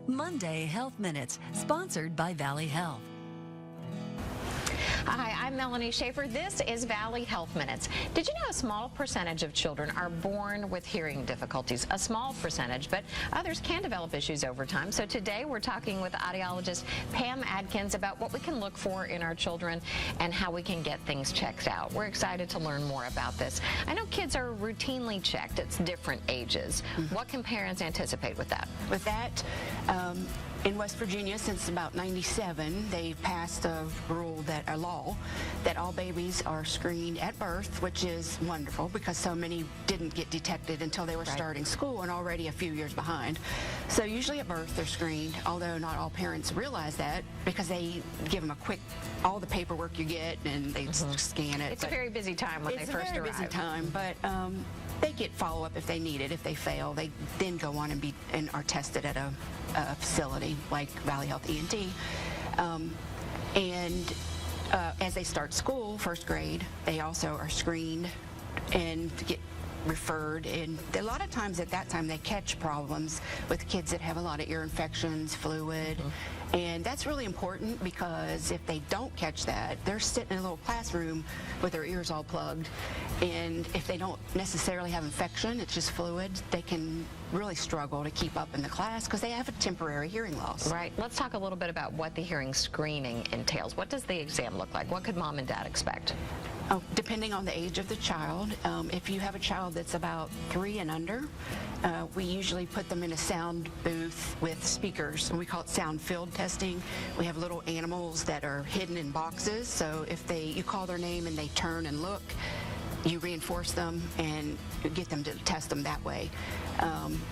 Monday Health Minutes, sponsored by Valley Health. Hi, I'm Melanie Schaefer. This is Valley Health Minutes. Did you know a small percentage of children are born with hearing difficulties? A small percentage, but others can develop issues over time. So today we're talking with audiologist Pam Adkins about what we can look for in our children and how we can get things checked out. We're excited to learn more about this. I know kids are routinely checked at different ages. What can parents anticipate with that? With that, in West Virginia, since about '97, they passed a law that all babies are screened at birth, which is wonderful because so many didn't get detected until they were starting school and already a few years behind. So usually at birth they're screened, although not all parents realize that because they give them a quick, all the paperwork you get and they scan it. It's a very busy time when they first arrive. It's a very busy time, but they get follow-up if they need it. If they fail, they then go on and are tested at a facility like Valley Health ENT. As they start school, first grade, they also are screened and get referred, and a lot of times at that time they catch problems with kids that have a lot of ear infections, fluid, and that's really important because if they don't catch that, they're sitting in a little classroom with their ears all plugged, and if they don't necessarily have infection, it's just fluid, they can really struggle to keep up in the class because they have a temporary hearing loss. Right. Let's talk a little bit about what the hearing screening entails. What does the exam look like? What could mom and dad expect? Oh, depending on the age of the child, if you have a child that's about 3 and under, we usually put them in a sound booth with speakers, and we call it sound field testing. We have little animals that are hidden in boxes, so if you call their name and they turn and look, you reinforce them and get them to test them that way.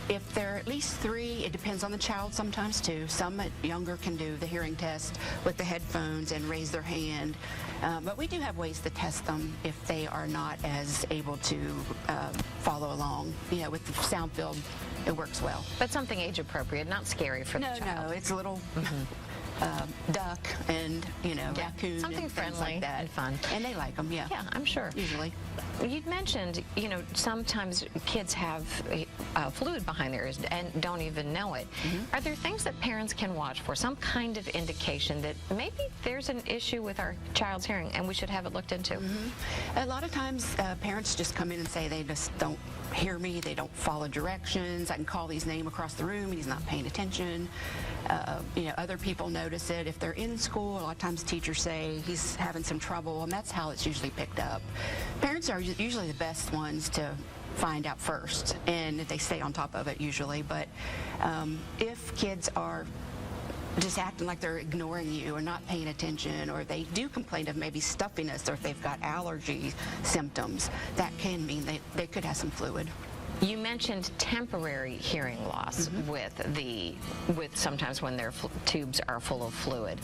If they're at least 3, it depends on the child sometimes too. Some younger can do the hearing test with the headphones and raise their hand. But we do have ways to test them if they are not as able to follow along. You know, with the sound field, it works well. But something age appropriate, not scary for the child. No, it's a little duck and, raccoon. Something and friendly like that. and fun. And they like them, yeah. Yeah, I'm sure. Usually. You'd mentioned, sometimes kids have fluid behind their ears and don't even know it. Are there things that parents can watch for, some kind of indication that maybe there's an issue with our child's hearing and we should have it looked into? A lot of times parents just come in and say they just don't hear me, they don't follow directions, I can call his name across the room and he's not paying attention. Other people notice it. If they're in school, a lot of times teachers say he's having some trouble, and that's how it's usually picked up. Parents are usually the best ones to find out first, and they stay on top of it usually. But if kids are just acting like they're ignoring you or not paying attention, or they do complain of maybe stuffiness, or if they've got allergy symptoms, that can mean they could have some fluid. You mentioned temporary hearing loss with sometimes when their tubes are full of fluid.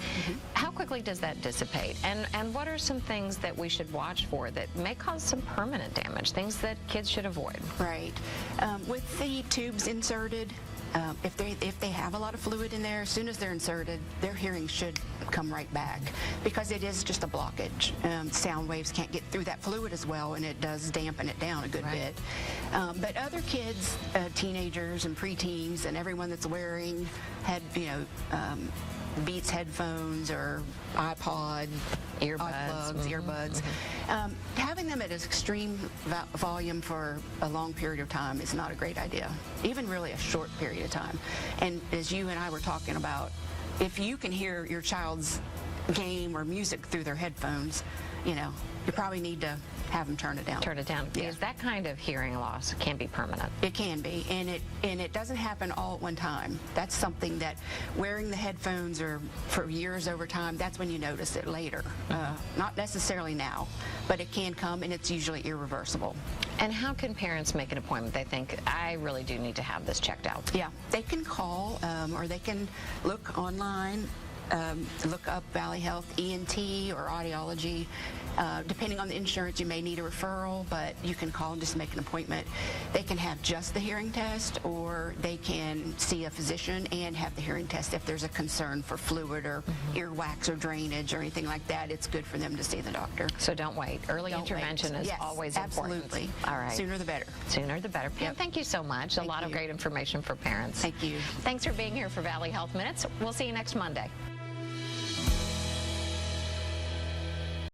How quickly does that dissipate? And what are some things that we should watch for that may cause some permanent damage, things that kids should avoid? Right. With the tubes inserted, if they have a lot of fluid in there, as soon as they're inserted, their hearing should come right back because it is just a blockage. Sound waves can't get through that fluid as well, and it does dampen it down a good bit. But other kids, teenagers and preteens, and everyone that's wearing Beats headphones or iPod, earbuds, having them at an extreme volume for a long period of time is not a great idea, even really a short period of time. And as you and I were talking about, if you can hear your child's game or music through their headphones, you probably need to have them turn it down. Turn it down, because that kind of hearing loss can be permanent. It can be, and it doesn't happen all at one time. That's something that wearing the headphones or for years over time, that's when you notice it later. Not necessarily now, but it can come, and it's usually irreversible. And how can parents make an appointment? They think, I really do need to have this checked out. Yeah, they can call or they can look online. Look up Valley Health ENT or audiology, Depending on the insurance, you may need a referral, but you can call and just make an appointment. They can have just the hearing test, or they can see a physician and have the hearing test if there's a concern for fluid or earwax or drainage or anything like that. It's good for them to see the doctor. So don't wait. Early intervention is always important. Absolutely. All right. Sooner the better. Sooner the better. Pam, thank you so much. A lot of great information for parents. Thank you. Thanks for being here for Valley Health Minutes. We'll see you next Monday.